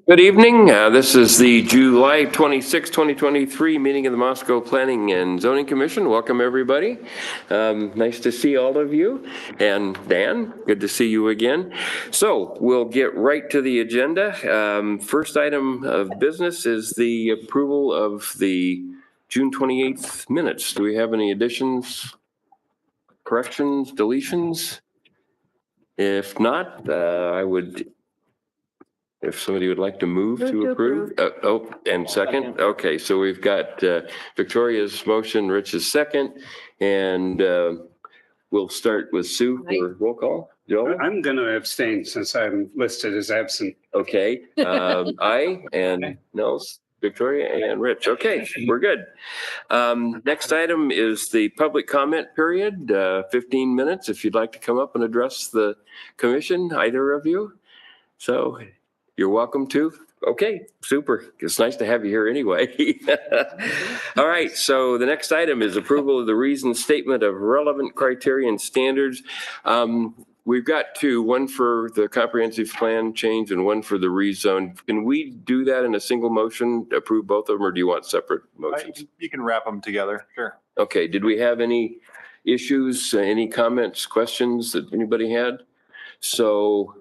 Good evening. This is the July 26, 2023 meeting of the Moscow Planning and Zoning Commission. Welcome, everybody. Nice to see all of you. And Dan, good to see you again. So we'll get right to the agenda. First item of business is the approval of the June 28th minutes. Do we have any additions, corrections, deletions? If not, I would, if somebody would like to move to approve. And second? Okay, so we've got Victoria's motion, Rich's second, and we'll start with Sue for roll call. Joe? I'm going to abstain since I'm listed as absent. Okay, I and Nels, Victoria and Rich. Okay, we're good. Next item is the public comment period, 15 minutes. If you'd like to come up and address the commission, either of you. So you're welcome to. Okay, super. It's nice to have you here anyway. All right, so the next item is approval of the reasoned statement of relevant criteria and standards. We've got two, one for the comprehensive plan change and one for the rezone. Can we do that in a single motion, approve both of them, or do you want separate motions? You can wrap them together, sure. Okay, did we have any issues, any comments, questions that anybody had? So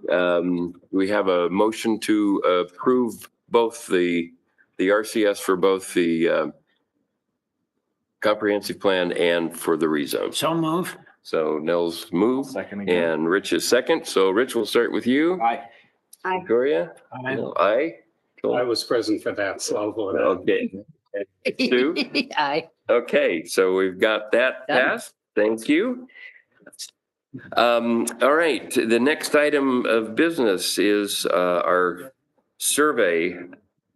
we have a motion to approve both the RCS for both the comprehensive plan and for the rezone. So move. So Nels move Second again. and Rich is second. So Rich, we'll start with you. Aye. Victoria? Aye. I was present for that, so I'll vote. Okay. Sue? Aye. Okay, so we've got that Done. passed. Thank you. All right, the next item of business is our survey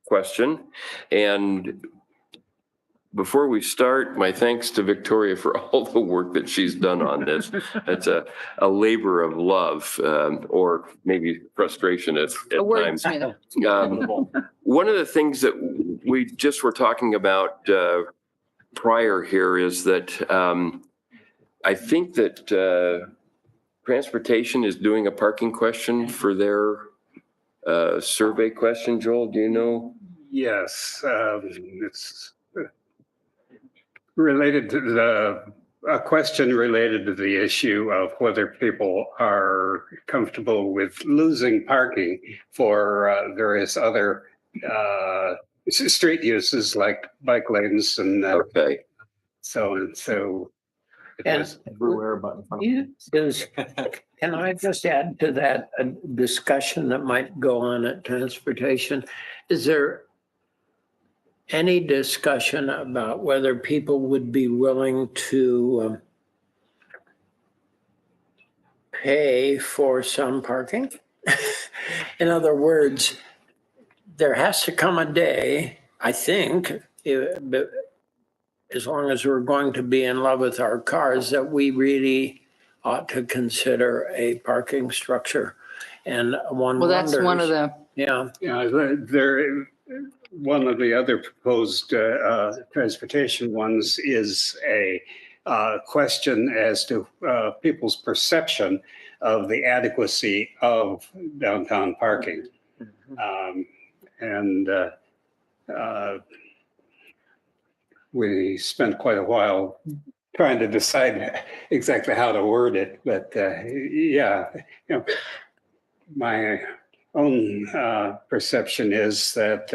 question. And before we start, my thanks to Victoria for all the work that she's done on this. It's a labor of love, or maybe frustration at times. One of the things that we just were talking about prior here is that I think that Transportation is doing a parking question for their survey question. Joel, do you know? Yes, it's related to a question related to the issue of whether people are comfortable with losing parking for various other street uses like bike lanes and Okay. so. And Everywhere but in front of you, can I just add to that a discussion that might go on at transportation? Is there any discussion about whether people would be willing to pay for some parking? In other words, there has to come a day, I think, as long as we're going to be in love with our cars, that we really ought to consider a parking structure. And one Well, that's wonders, one of the, yeah, There, one of the other proposed transportation ones is a question as to people's perception of the adequacy of downtown parking. We spent quite a while trying to decide exactly how to word it, but yeah, my own perception is that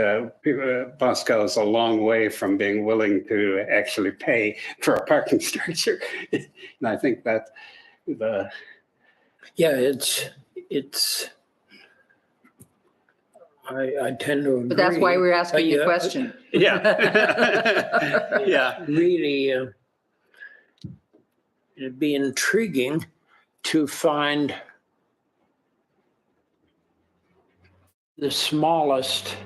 Moscow is a long way from being willing to actually pay for a parking structure. And I think that I tend to agree. but that's why we're asking you a question. yeah. Yeah. Really, it'd be intriguing to find the smallest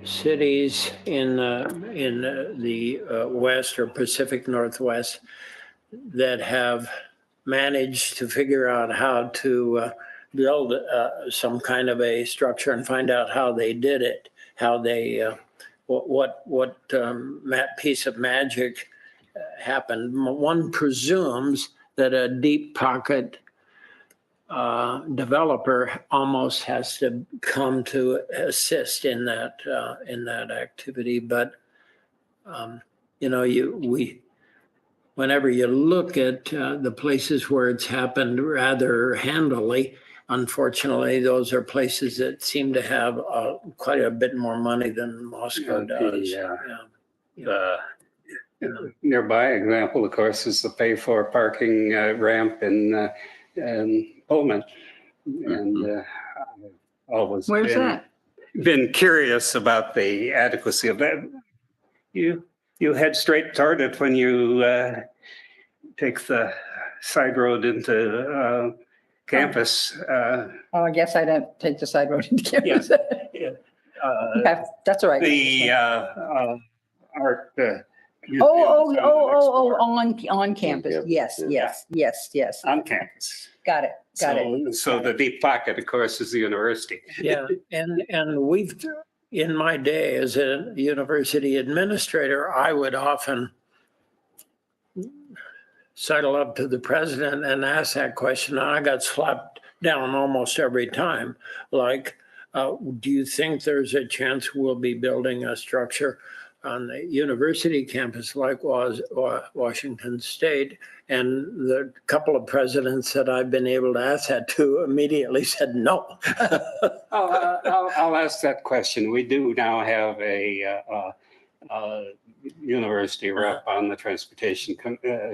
cities in the West or Pacific Northwest that have managed to figure out how to build some kind of a structure and find out how they did it, how they, what piece of magic happened. One presumes that a deep pocket developer almost has to come to assist in that activity. But whenever you look at the places where it's happened rather handily, unfortunately, those are places that seem to have quite a bit more money than Moscow does. The nearby example, of course, is the pay-for parking ramp in Pullman. And I've always Where's that? been curious about the adequacy of that. You head straight toward it when you take the side road into campus. Oh, I guess I don't take the side road into campus. Uh, That's all right. The art. On campus. Yes. On campus. Got it. So the deep pocket, of course, is the university. Yeah, and we've, in my day as a university administrator, I would often sidle up to the president and ask that question, and I got slapped down almost every time. Like, do you think there's a chance we'll be building a structure on the university campus like was Washington State? And the couple of presidents that I've been able to ask that to immediately said no. I'll ask that question. We do now have a university rep on the Transportation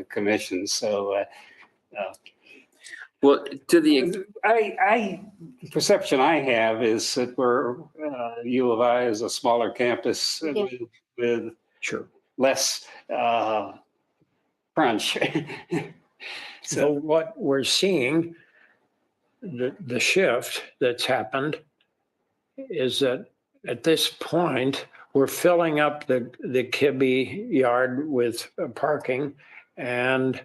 Commission. So, Well, to the, perception I have is that we're U of I is a smaller campus with Sure. less crunch. So what we're seeing, the shift that's happened is that at this point, we're filling up the Kibbe yard with parking, and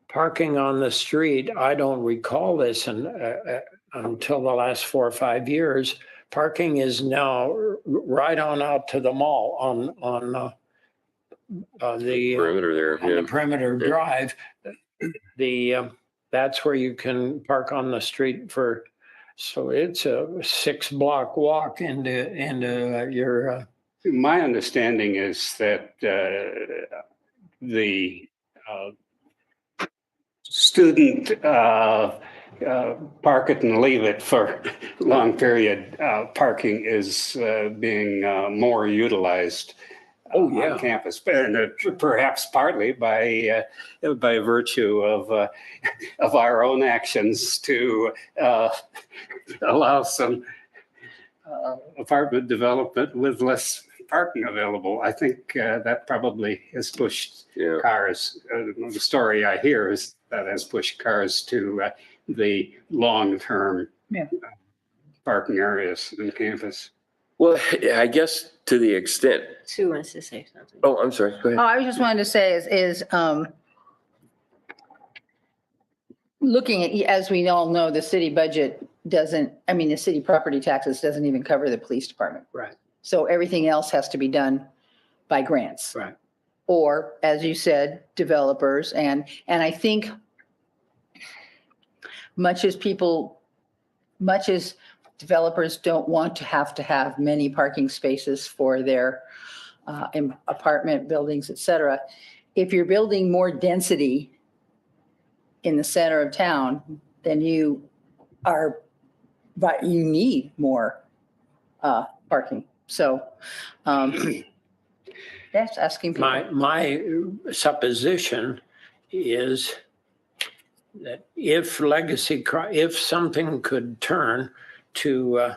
parking on the street. I don't recall this until the last 4 or 5 years. Parking is now right on out to the mall on the perimeter there, on the yeah. perimeter Yeah. drive. That's where you can park on the street so it's a 6-block walk into your. My understanding is that the student park it and leave it for long period parking is being more utilized on campus, and perhaps partly by virtue of our own actions to allow some apartment development with less parking available. I think that probably has pushed Yeah. cars. The story I hear is that has pushed cars to the long-term parking areas in campus. Well, I guess to the extent, Sue wants to say something. oh, I'm sorry, go ahead. I just wanted to say is looking at, as we all know, the city budget the city property taxes doesn't even cover the police department. Right. So everything else has to be done by grants. Right. Or, as you said, developers. And I think much as developers don't want to have many parking spaces for their apartment buildings, et cetera, if you're building more density in the center of town, then you need more parking. So that's asking people. My supposition is that if something could turn to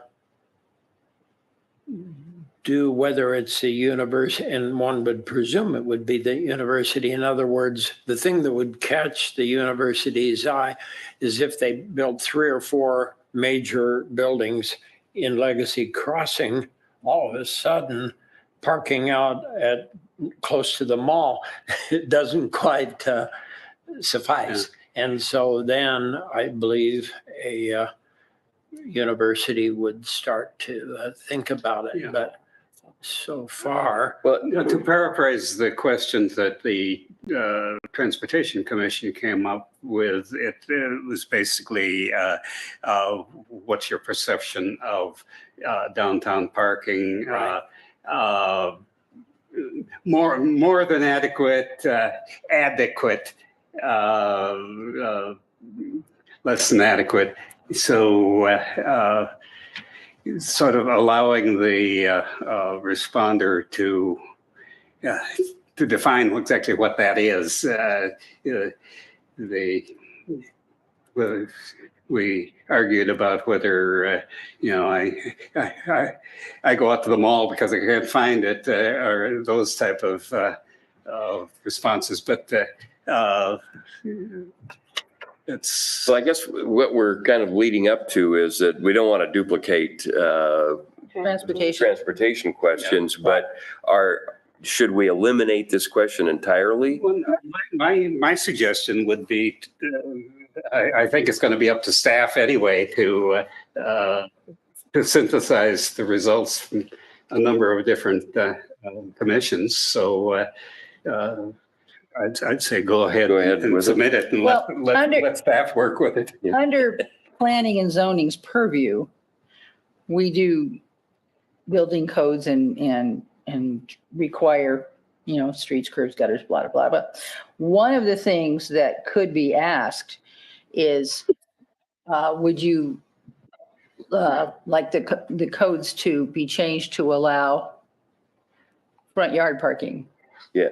do, whether it's the university, and one would presume it would be the university. In other words, the thing that would catch the university's eye is if they built 3 or 4 major buildings in Legacy Crossing, all of a sudden parking out at close to the mall, it doesn't quite suffice. Yeah. And so then I believe a university would start to think about it. Yeah. But so far. Well, To paraphrase the questions that the Transportation Commission came up with, it was basically, what's your perception of downtown parking? Right. More than adequate, adequate, less than adequate. So sort of allowing the responder to define exactly what that is. We argued about whether, I go out to the mall because I can't find it, or those type of responses. But it's so I guess what we're kind of leading up to is that we don't want to duplicate transportation questions, but should we eliminate this question entirely? Well, my suggestion would be, I think it's going to be up to staff anyway to synthesize the results from a number of different commissions. So I'd say go ahead and with it. submit it and Well, let staff work with it. Yeah. Under planning and zoning's purview, we do building codes and require, streets, curbs, gutters, blah, blah, blah. But one of the things that could be asked is, would you like the codes to be changed to allow front yard parking? Yeah.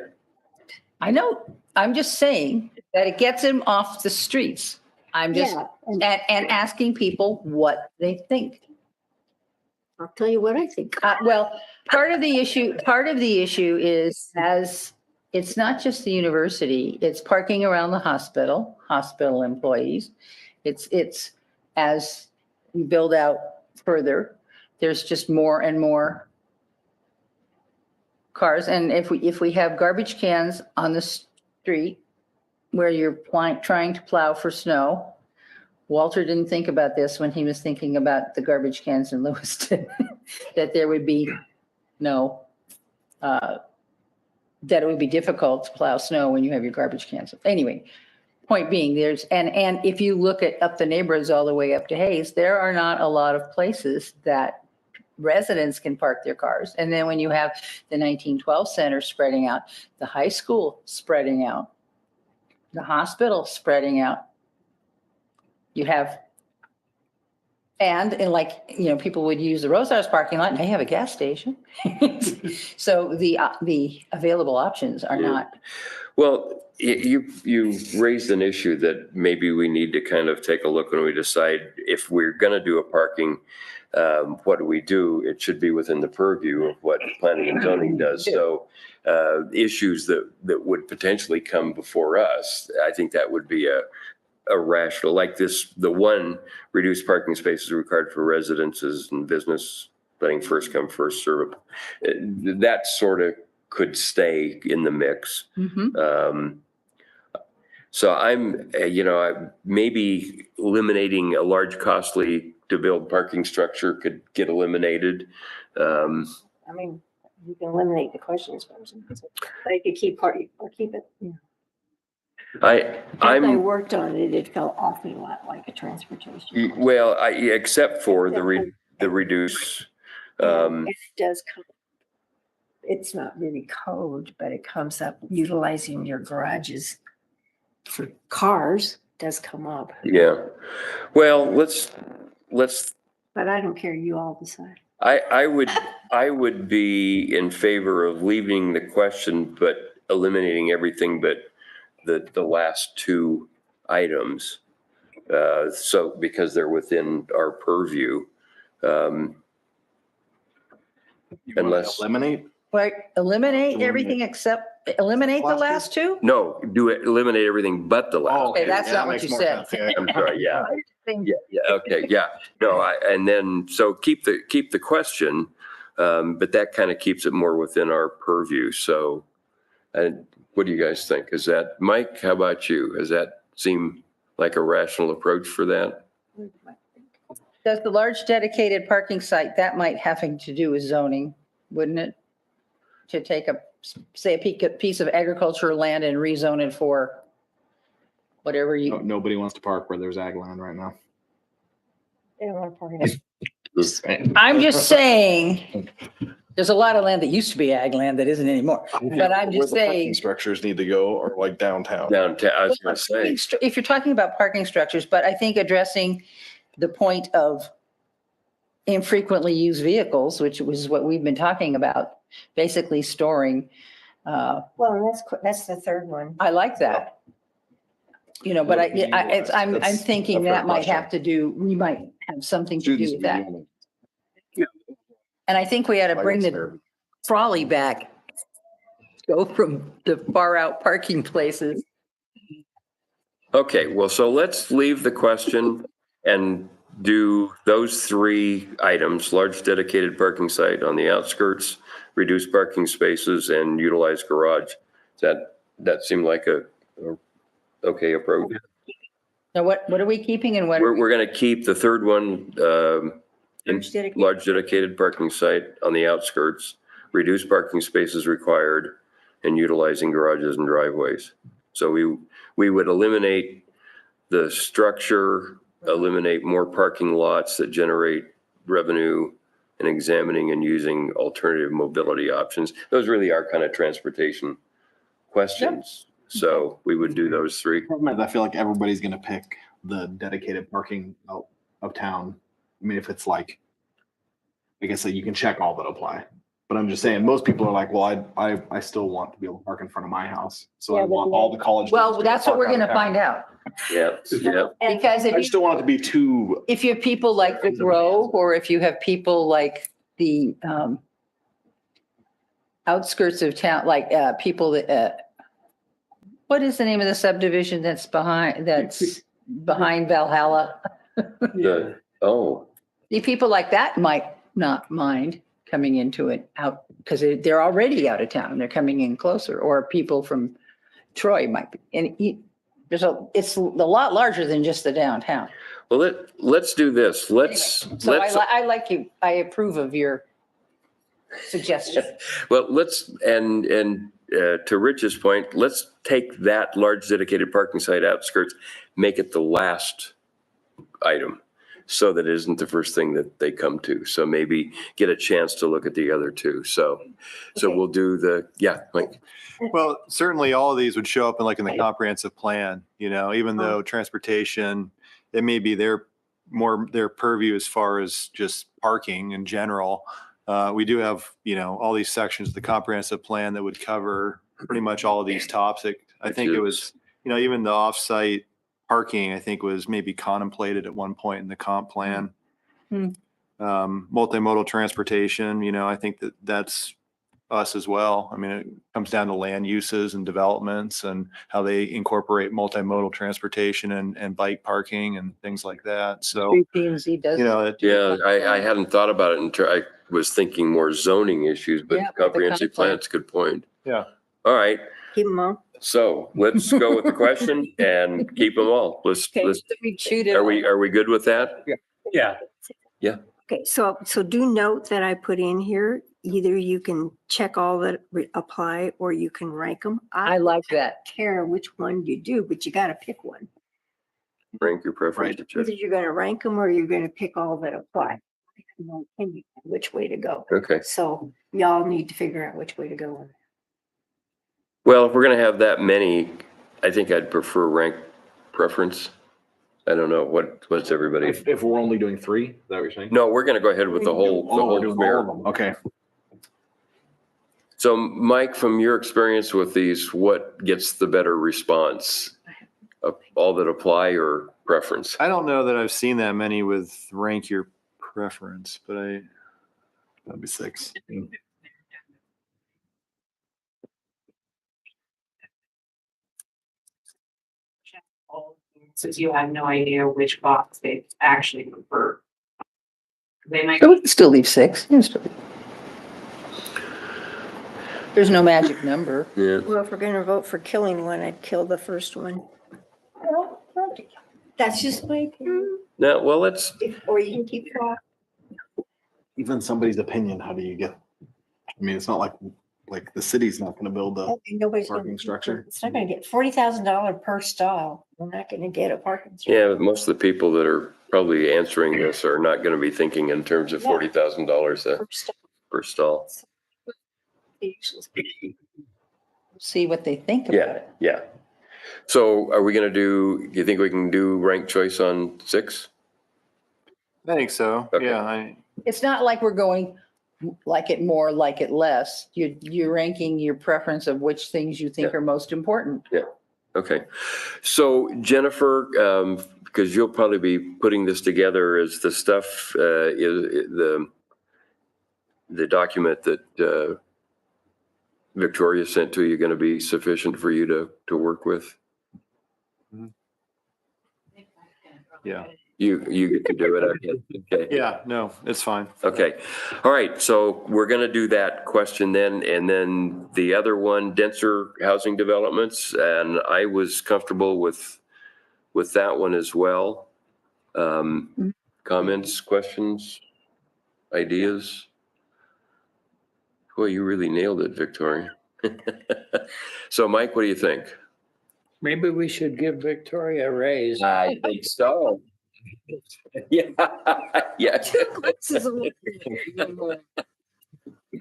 I know, I'm just saying that it gets them off the streets. I'm just, Yeah, and asking people what they think. I'll tell you what I think. Well, part of the issue is, as it's not just the university, it's parking around the hospital employees. It's as we build out further, there's just more and more cars. And if we have garbage cans on the street where you're trying to plow for snow, Walter didn't think about this when he was thinking about the garbage cans in Lewiston, that there would be that it would be difficult to plow snow when you have your garbage cans. Anyway, point being, and if you look up the neighborhoods all the way up to Hayes, there are not a lot of places that residents can park their cars. And then when you have the 1912 Center spreading out, the high school spreading out, the hospital spreading out, you have, and people would use the Rosars parking lot and they have a gas station. So the available options are not. Well, you raised an issue that maybe we need to kind of take a look when we decide if we're going to do a parking. What do we do? It should be within the purview of what planning and zoning does. So issues that would potentially come before us, I think that would be a rational, like this, the one reduced parking spaces required for residences and business, letting first come, first serve. That sort of could stay in the mix. So I'm, maybe eliminating a large, costly to build parking structure could get eliminated. I mean, you can eliminate the questions, but you could keep it. Yeah. As I worked on it, it felt awfully lot like a transportation. Well, except for the reduce. It does come. It's not really code, but it comes up utilizing your garages for cars does come up. Yeah. Well, let's. But I don't care. You all decide. I would be in favor of leaving the question, but eliminating everything but the last two items. So because they're within our purview. Unless eliminate. Like eliminate everything except eliminate the last two? No, eliminate everything but the last. Okay, that's not what you said. I'm sorry, yeah. Yeah, okay, yeah. No, and then, so keep the question, but that kind of keeps it more within our purview. So, what do you guys think? Is that, Mike, how about you? Does that seem like a rational approach for that? Does the large dedicated parking site, that might having to do with zoning. wouldn't it? To take say a piece of agricultural land and rezone it for whatever you, Nobody wants to park where there's ag land right now. They don't want to park in it. Just saying. I'm just saying, there's a lot of land that used to be ag land that isn't anymore. But I'm just Where the parking saying, structures need to go or like downtown. Downtown, I was gonna say, if you're talking about parking structures, but I think addressing the point of infrequently used vehicles, which was what we've been talking about, basically storing, Well, and that's the third one. I like that. You know, but I'm That's thinking a fair that might question. have to do, we might have something to do Students with that. union. And I think we ought to Like bring it's the fair. trolley back. Go from the far out parking places. okay, well, so let's leave the question and do those 3 items: large dedicated parking site on the outskirts, reduce parking spaces, and utilize garage. That seem like a okay approach? Now, what are we keeping and what? We're gonna keep the third one, Large dedicated- large dedicated parking site on the outskirts, reduce parking spaces required, and utilizing garages and driveways. So we would eliminate the structure, eliminate more parking lots that generate revenue, and examining and using alternative mobility options. Those really are kind of transportation questions. So we would do those 3. Problem is, I feel like everybody's gonna pick the dedicated parking out of town. I mean, if it's like, I guess that you can check all that apply. But I'm just saying, most people are like, well, I still want to be able to park in front of my house. So I Yeah, but want all the college. Well, students to that's what we're park gonna out of town. find out. Yeah, yeah. And- Because I just don't want it to be too, if you have people like the Grove, or if you have people like the outskirts of town, like people that, what is the name of the subdivision that's behind Valhalla? Oh, The people like that might not mind coming into it out, because they're already out of town, they're coming in closer, or people from Troy might be, and it's a lot larger than just the downtown. well, let's do this. Let's, So I like you, I approve of your suggestion. well, and to Rich's point, let's take that large dedicated parking site outskirts, make it the last item, so that it isn't the first thing that they come to. So maybe get a chance to look at the other 2. So Okay. we'll do Mike. Well, certainly all of these would show up in like in the comprehensive plan, even though transportation, it may be their purview as far as just parking in general. We do have, all these sections of the comprehensive plan that would cover pretty much all of these topics. I think it was, even the off-site parking, I think was maybe contemplated at one point in the comp plan. Hmm. Multimodal transportation, I think that's us as well. I mean, it comes down to land uses and developments and how they incorporate multimodal transportation and bike parking and things like that. So, P&Z does. Yeah, I hadn't thought about it until I was thinking more zoning issues, but Yeah, but the comprehensive comp plan. plan's a good point. Yeah. All right, Keep them on. so let's go with the question and keep them all. Let's, We chewed it. are we good with that? Yeah. Okay, so do note that I put in here, either you can check all that apply or you can rank them. I like that. don't care which one you do, but you got to pick one. Rank your preference. Either you're going to rank them or you're going to pick all that apply. I have no opinion on which way to go. Okay, So y'all need to figure out which way to go on. well, if we're gonna have that many, I think I'd prefer rank preference. I don't know, what's everybody? if we're only doing 3, is that what you're saying? No, we're gonna go ahead with the whole We're doing all fair. of them. Okay. So Mike, from your experience with these, what gets the better response? All that apply or preference? I don't know that I've seen that many with rank your preference, but that'd be 6. Since you have no idea which box they actually prefer. They might. So we can still leave 6. You can still leave- There's no magic number. Yeah, Well, if we're going to vote for killing one, I'd kill the first one. That's just my opinion. no, well, let's, Or you can keep track. Even somebody's opinion, how do you get I mean, it's not like the city's not gonna build a Nobody's parking gonna, structure. it's not gonna get $40,000 per stall. We're not gonna get a parking. Yeah, structure but most of the people that are probably answering this are not going to be thinking in terms of Yeah. $40,000 per stall. per stall. See what they think about Yeah, it. yeah. So are we going to do you think we can do ranked choice on 6? I think so. Okay. Yeah. It's not like we're going like it more, like it less. You're ranking your preference of which things you think Yeah. are most important. Okay. So Jennifer, because you'll probably be putting this together as the stuff, is the document that Victoria sent to you going to be sufficient for you to work with? Yeah. You get to do it, I guess. Okay. Yeah. No, it's fine. Okay. All right. So we're going to do that question then. And then the other one, denser housing developments. And I was comfortable with that one as well. Comments, questions, ideas? Boy, you really nailed it, Victoria. So Mike, what do you think? Maybe we should give Victoria a raise. I think so. Yeah. Yeah.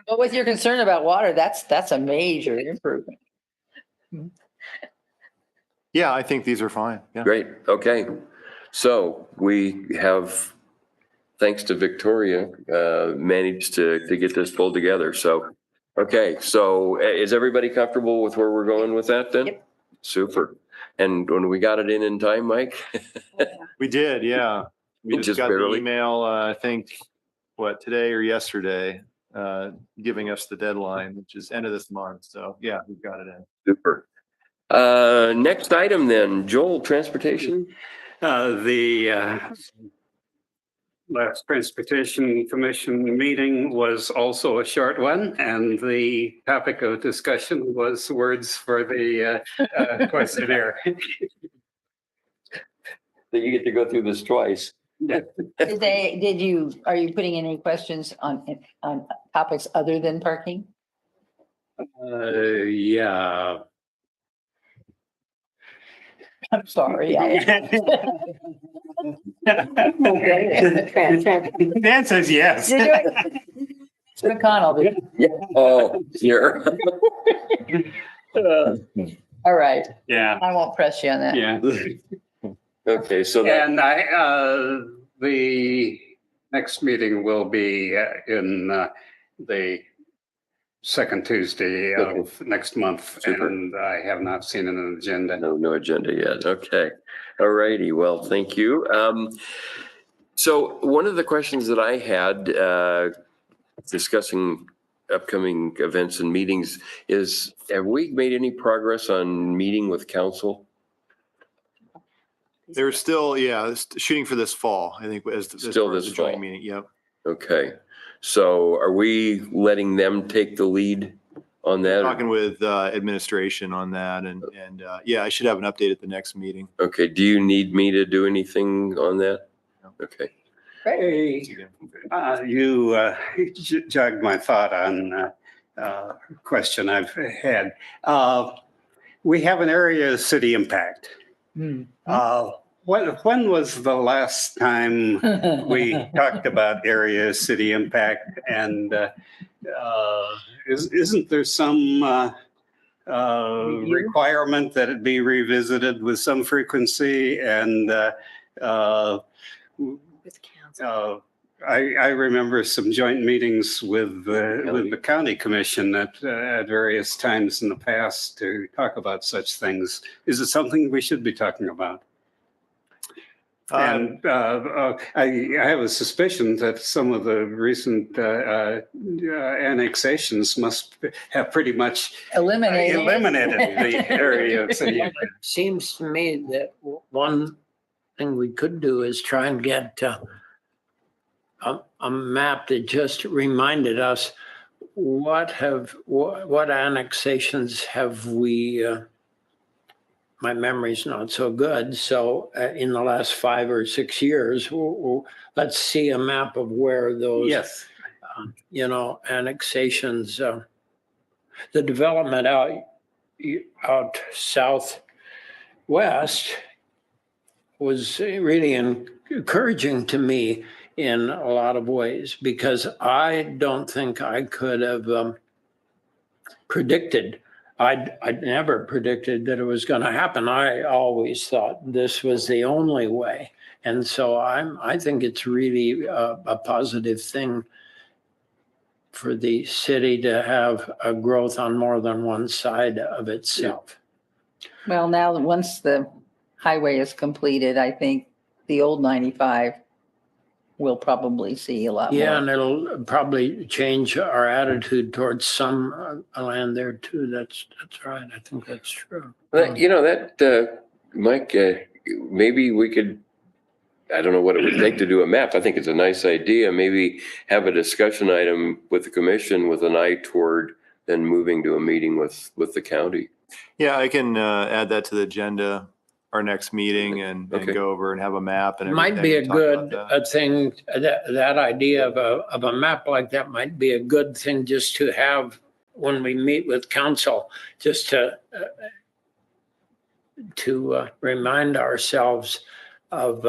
But with your concern about water, that's a major improvement. Yeah, I think these are fine. Yeah. Great, okay. So we have, thanks to Victoria, managed to get this pulled together. So, okay, so is everybody comfortable with where we're going with that then? Yep. Super. And when we got it in time, Mike? We did. Yeah. We Just just got barely? the email, I think, today or yesterday, giving us the deadline, which is end of this month. So yeah, we've got it in. Super. Next item then, Joel, transportation? The last Transportation Commission meeting was also a short one, and the topic of discussion was words for the questionnaire. That you get to go through this twice. Are you putting any questions on topics other than parking? Yeah. I'm sorry. The answer is yes. McConnell, Yeah. Oh, here. all right. Yeah, I won't press you on that. yeah. Okay, so that, And the next meeting will be in the second Tuesday of next month, Super. and I have not seen an agenda. no agenda yet. Okay. All righty. Well, thank you. So one of the questions that I had discussing upcoming events and meetings is, have we made any progress on meeting with council? They're still, shooting for this fall, I think, as Still part of this the joint fall. meeting. Yep. Okay. So are we letting them take the lead on that? Talking with administration on that, and yeah, I should have an update at the next meeting. Okay. Do you need me to do anything on that? No. Okay. Hey, you jogged my thought on a question I've had. We have an area of city impact. When was the last time we talked about area of city impact? And isn't there some requirement that it be revisited with some frequency? And I remember some joint meetings with the county commission at various times in the past to talk about such things. Is it something we should be talking about? And I have a suspicion that some of the recent annexations must have pretty much Eliminated. eliminated the area of city impact. Seems to me that one thing we could do is try and get a map that just reminded us what annexations have we, my memory's not so good. So in the last 5 or 6 years, let's see a map of where those Yes. annexations. The development out southwest was really encouraging to me in a lot of ways, because I don't think I could have predicted. I'd never predicted that it was going to happen. I always thought this was the only way. And so I think it's really a positive thing for the city to have a growth on more than one side of itself. Well, now, that once the highway is completed, I think the old 95 will probably see a lot more. Yeah, and it'll probably change our attitude towards some land there too. That's right. I think that's true. Mike, maybe we could, I don't know what it would take to do a map. I think it's a nice idea. Maybe have a discussion item with the commission with an eye toward then moving to a meeting with the county. Yeah, I can add that to the agenda, our next meeting, and Okay. go over and have a map and It everything. might be a and talk about good that. thing, that idea of a map like that might be a good thing just to have when we meet with council, just to remind ourselves of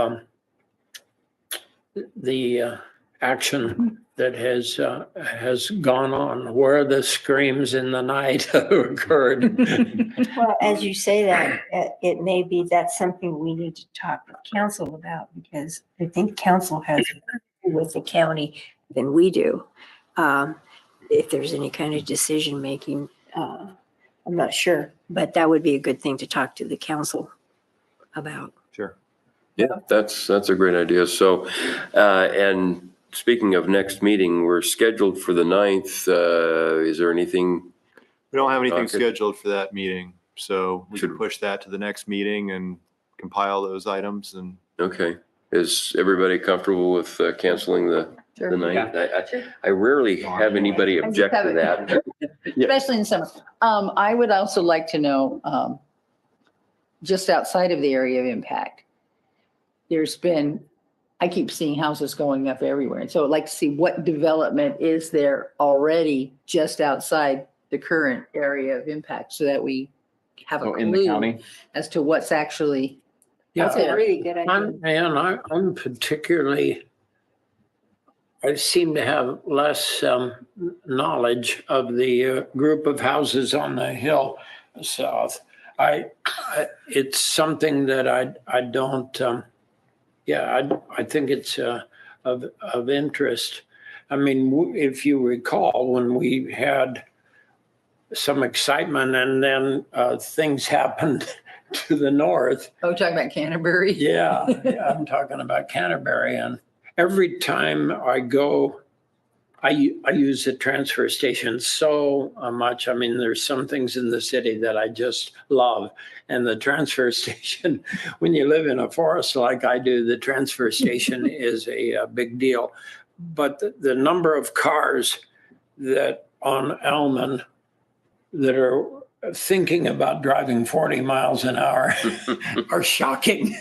the action that has gone on, where the screams in the night have occurred. Well, as you say that, it may be that's something we need to talk with council about, because I think council has more with the county than we do. If there's any kind of decision making, I'm not sure, but that would be a good thing to talk to the council about. Sure. Yeah, that's a great idea. So, and speaking of next meeting, we're scheduled for the 9th. Is there anything? We don't have anything Okay. scheduled for that meeting, so we Should- should push that to the next meeting and compile those items and. Okay. Is everybody comfortable with canceling the Sure. 9th? I rarely have anybody I just object to have that. Especially in summer. I would also like to know, just outside of the area of impact, I keep seeing houses going up everywhere. And so I'd like to see what development is there already just outside the current area of impact, so that we have a So in the clue county, as to what's actually. That's Yeah. a really good idea. I'm particularly, I seem to have less knowledge of the group of houses on the hill south. It's something that I don't, I think it's of interest. I mean, if you recall, when we had some excitement and then things happened to the north. Oh, talking about Canterbury? Yeah, I'm talking about Canterbury. And every time I go, I use the transfer station so much. I mean, there's some things in the city that I just love. And the transfer station, when you live in a forest like I do, the transfer station is a big deal. But the number of cars that on Elman that are thinking about driving 40 miles an hour are shocking.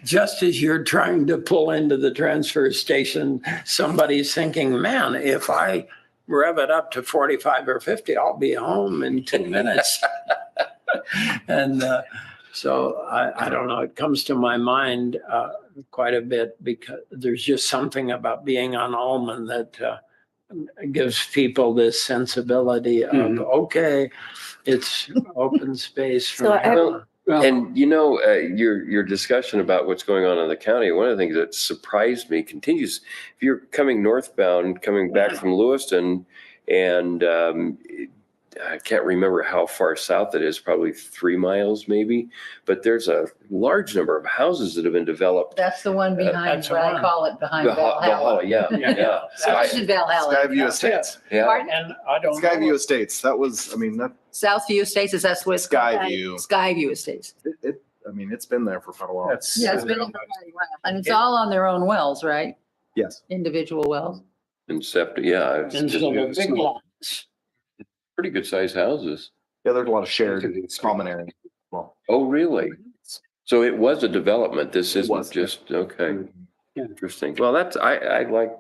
Just as you're trying to pull into the transfer station, somebody's thinking, man, if I rev it up to 45 or 50, I'll be home in 2 minutes. And so I don't know, it comes to my mind quite a bit, because there's just something about being on Almond that gives people this sensibility of, okay, it's open space. So I- from here. And your discussion about what's going on in the county, one of the things that surprised me continues. If you're coming northbound, coming back from Lewiston, and I can't remember how far south it is, probably 3 miles maybe, but there's a large number of houses that have been developed. That's the one behind, That's the what I one. call it, behind Valhalla, Valhalla. yeah, yeah. This is Valhalla. Skyview Estates. Yeah. Pardon? And I don't Skyview know. Estates. That was, I mean, that Southview Estates, is that what it's called? Skyview. Skyview Estates. I mean, it's been there for quite a while. Yeah, it's been there for quite a while. And it's all on their own wells, right? Yes. Individual wells. And septic, yeah. It's And just so the big lots. pretty good sized houses. Yeah, there's a lot of shared common area. Well, Oh, really? So it was a development. This isn't was, yeah. just, okay. Yeah. Interesting. Well, I like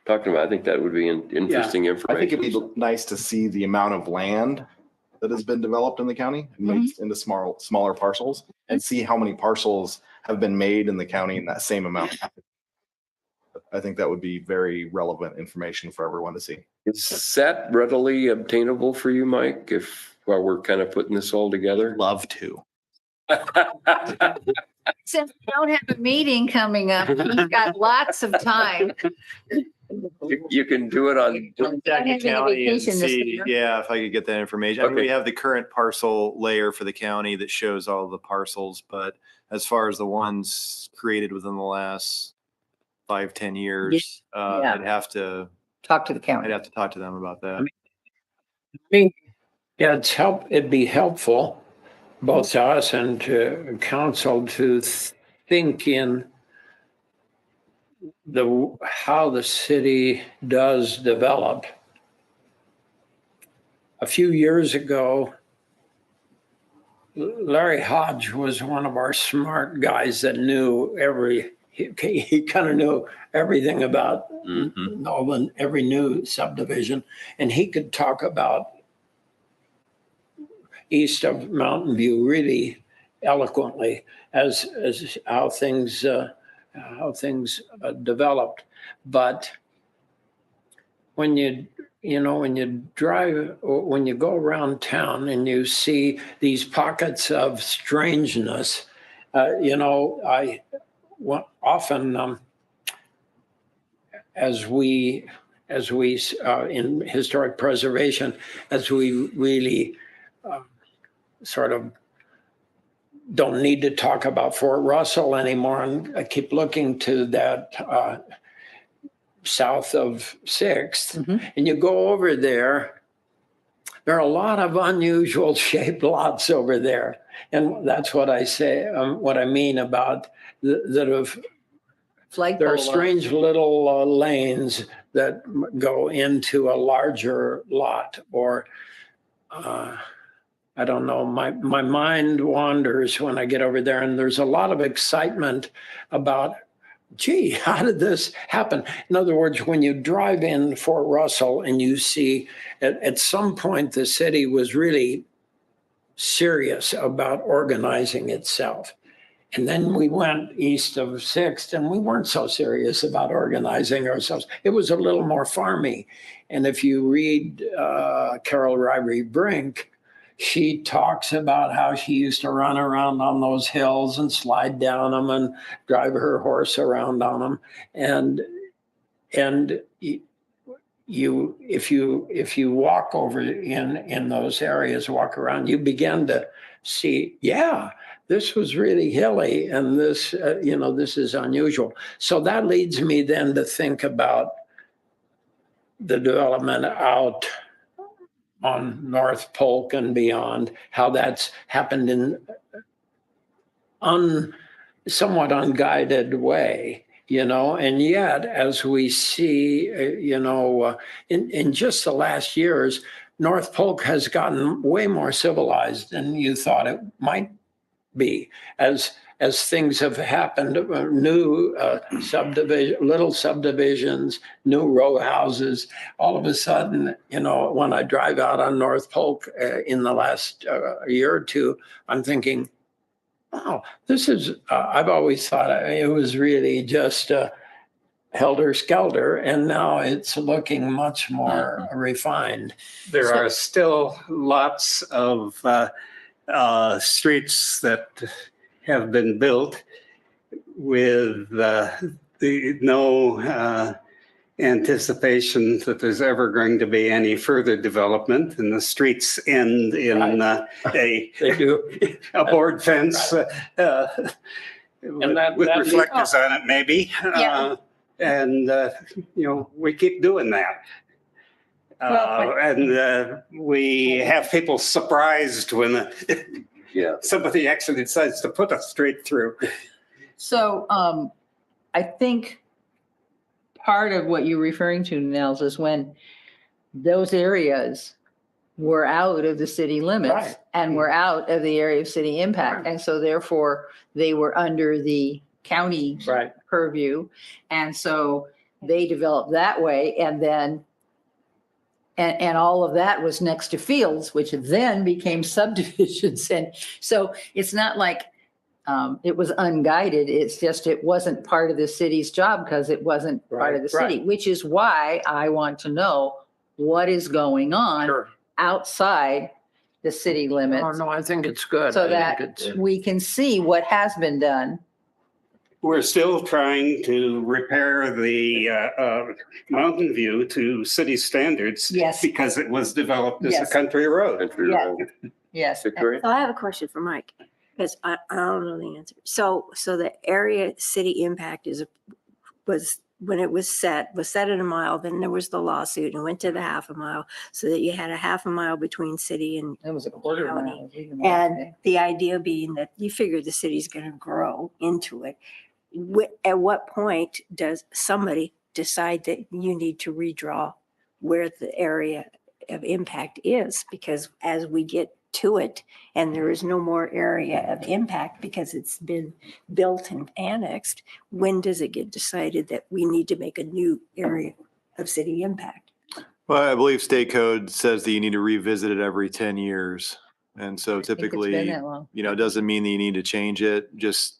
talking about. I think that would be interesting I think it'd information. be nice to see the amount of land that has been developed in the county and made into smaller parcels, and see how many parcels have been made in the county in that same amount. I think that would be very relevant information for everyone to see. Is that readily obtainable for you, Mike, while we're kind of putting this all together? Love to. Since we don't have a meeting coming up, we've got lots of time. You can do it on, Contact the having a county and vacation this see, summer. yeah, if I could get that information. I mean, Okay. we have the current parcel layer for the county that shows all the parcels, but as far as the ones created within the last 5-10 years, Yeah. I'd have to Talk to the county. talk to them about that. Yeah, it'd be helpful, both to us and to council, to think in how the city does develop. A few years ago, Larry Hodge was one of our smart guys that knew he kind of knew everything about Nolan, every new subdivision, and he could talk about east of Mountain View really eloquently as how things developed. But when you drive, or when you go around town and you see these pockets of strangeness, often as we in historic preservation, as we really sort of don't need to talk about Fort Russell anymore, and I keep looking to that south of 6th, and you go over there, there are a lot of unusual shaped lots over there. And that's what I say, what I mean about that of, there are strange little lanes that go into a larger lot, or I don't know, my mind wanders when I get over there, and there's a lot of excitement about, gee, how did this happen? In other words, when you drive in Fort Russell and you see at some point the city was really serious about organizing itself. And then we went east of 6th and we weren't so serious about organizing ourselves. It was a little more farmy. And if you read Carol Ryrie Brink, she talks about how she used to run around on those hills and slide down them and drive her horse around on them. And if you walk over in those areas, walk around, you begin to see, yeah, this was really hilly, and this this is unusual. So that leads me then to think about the development out on North Polk and beyond, how that's happened in somewhat unguided way, and yet as we see, in just the last years, North Polk has gotten way more civilized than you thought it might be, as things have happened, new little subdivisions, new row houses. All of a sudden, when I drive out on North Polk in the last year or two, I'm thinking, wow, this is, I've always thought it was really just helter-skelter, and now it's looking much more refined. There are still lots of streets that have been built with no anticipation that there's ever going to be any further development, and the streets end in They do. a board fence with reflectors on it, maybe. Yeah. And we keep doing that. And we have people surprised when somebody actually decides to put a street through. So I think part of what you're referring to, Nels, is when those areas were out of the city limits Right. and were out of the area of city impact. Right. And so therefore they were under the county Right. purview. And so They developed that way, and then and all of that was next to fields, which then became subdivisions. And so it's not like it was unguided. It's just it wasn't part of the city's job because it wasn't part of the Right, city, which is why I want to know what is going on Sure. outside the city Oh, limits no, I think it's good. so I that think it's- we can see what has been done. We're still trying to repair the Mountain View to city standards. Yes. Because it was developed as a Yes. country road. Country Yeah. road. Yes. Victoria? So I have a question for Mike, because I don't know the answer. So the area city impact was, when it was set at a mile, then there was the lawsuit and went to the half a mile, so that you had a half a mile between city and It was a quarter County. mile. even more, And okay. the idea being that you figure the city's going to grow into it. At what point does somebody decide that you need to redraw where the area of impact is? Because as we get to it and there is no more area of impact because it's been built and annexed, when does it get decided that we need to make a new area of city impact? Well, I believe state code says that you need to revisit it every 10 years. And so I think it's been typically, that long. it doesn't mean that you need to change it. Just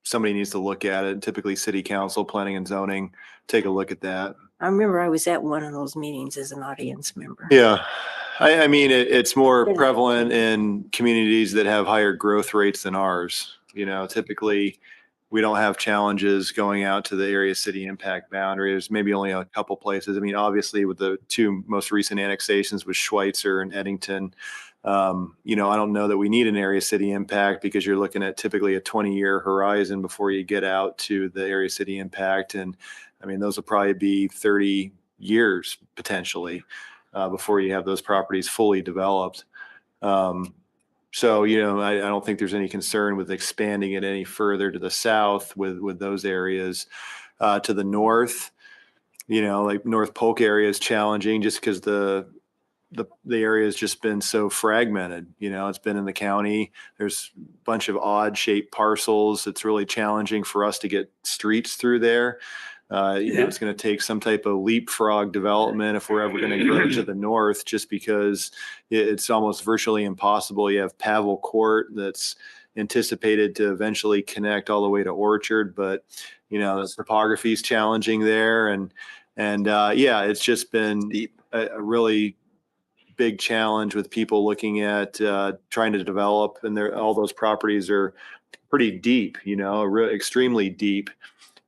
somebody needs to look at it. Typically city council, planning and zoning, take a look at that. I remember I was at one of those meetings as an audience member. Yeah. I mean, it's more Yeah. prevalent in communities that have higher growth rates than ours. Typically we don't have challenges going out to the area city impact boundaries, maybe only a couple places. I mean, obviously with the two most recent annexations with Schweitzer and Eddington, I don't know that we need an area city impact because you're looking at typically a 20-year horizon before you get out to the area city impact. And I mean, those will probably be 30 years potentially before you have those properties fully developed. So, I don't think there's any concern with expanding it any further to the south with those areas. To the north, like North Polk area is challenging just because the area has just been so fragmented. It's been in the county. There's a bunch of odd shaped parcels. It's really challenging for us to get streets through there. It's going to take some type of leapfrog development if we're ever going to go to the north, just because it's almost virtually impossible. You have Pavel Court that's anticipated to eventually connect all the way to Orchard, but the topography is challenging there, and it's just been a really big challenge with people looking at trying to develop, and all those properties are pretty deep, extremely deep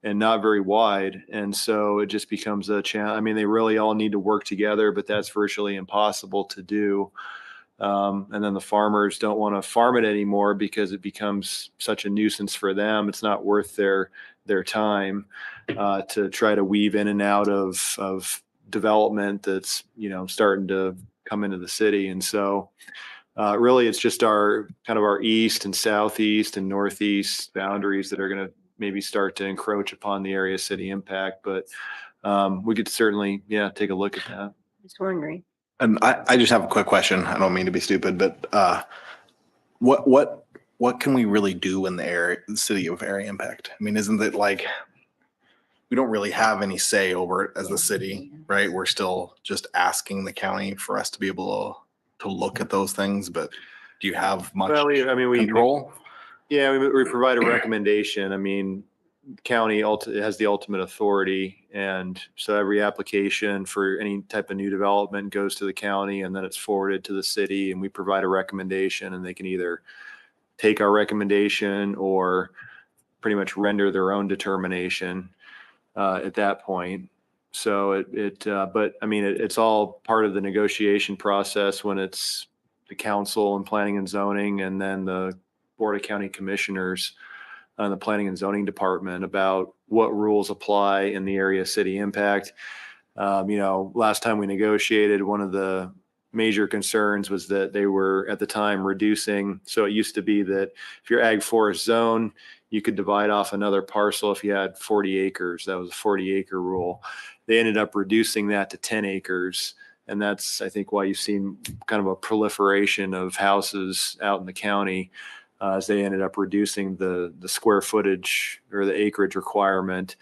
and not very wide. And so it just becomes a challenge. I mean, they really all need to work together, but that's virtually impossible to do. And then the farmers don't want to farm it anymore because it becomes such a nuisance for them. It's not worth their time to try to weave in and out of development that's, starting to come into the city. And so really it's just our east and southeast and northeast boundaries that are going to maybe start to encroach upon the area city impact. But we could certainly, take a look at that. Just wondering. And I just have a quick question. I don't mean to be stupid, but what can we really do in the city of area impact? I mean, isn't it like we don't really have any say over it as the city, right? We're still just asking the county for us to be able to look at those things, but do you have much We control? Yeah, we provide a recommendation. I mean, county has the ultimate authority. And so every application for any type of new development goes to the county, and then it's forwarded to the city, and we provide a recommendation, and they can either take our recommendation or pretty much render their own determination at that point. So but I mean, it's all part of the negotiation process when it's the council and planning and zoning, and then the Board of County Commissioners and the Planning and Zoning Department about what rules apply in the area city impact. Last time we negotiated, one of the major concerns was that they were at the time reducing. So it used to be that if you're ag forest zone, you could divide off another parcel if you had 40 acres. That was a 40-acre rule. They ended up reducing that to 10 acres. And that's, I think, why you've seen kind of a proliferation of houses out in the county as they ended up reducing the square footage or the acreage requirement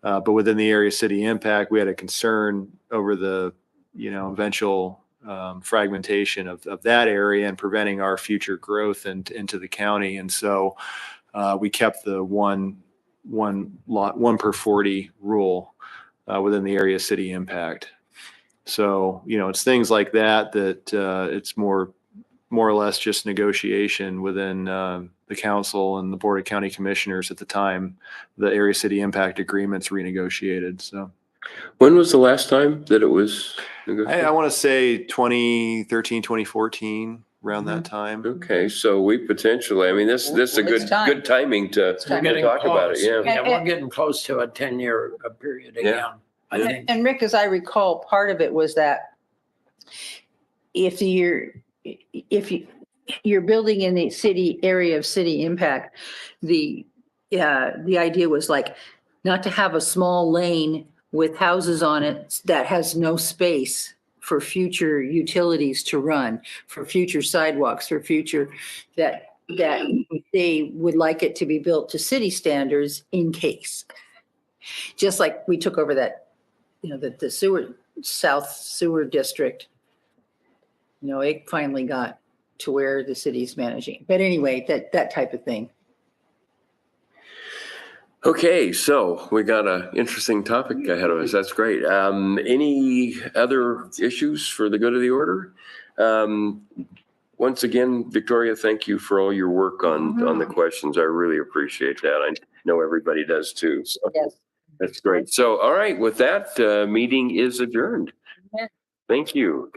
But within the area city impact, we had a concern over the, eventual fragmentation of that area and preventing our future growth into the county. And so we kept the one per 40 rule within the area city impact. So, it's things like that it's more or less just negotiation within the council and the Board of County Commissioners at the time the area city impact agreements renegotiated. So When was the last time that it was I negotiated? want to say 2013, 2014, around that time. Okay, so we potentially, I mean, this is a Well, it's good, time. good timing to time. to talk about it, yeah. Yeah, we're getting close to a 10-year period Yeah. again. I think. And Rick, as I recall, part of it was that if you're building in the city area of city impact, the idea was like not to have a small lane with houses on it that has no space for future utilities to run, for future sidewalks, for future, that they would like it to be built to city standards in case. Just like we took over that, the South Sewer District, it finally got to where the city's managing. But anyway, that type of thing. Okay, so we got an interesting topic ahead of us. That's great. Any other issues for the good of the order? Once again, Victoria, thank you for all your work on the questions. I really appreciate that. I know everybody does too. So Yes. that's great. So, all right, with that, meeting is adjourned. Thank you.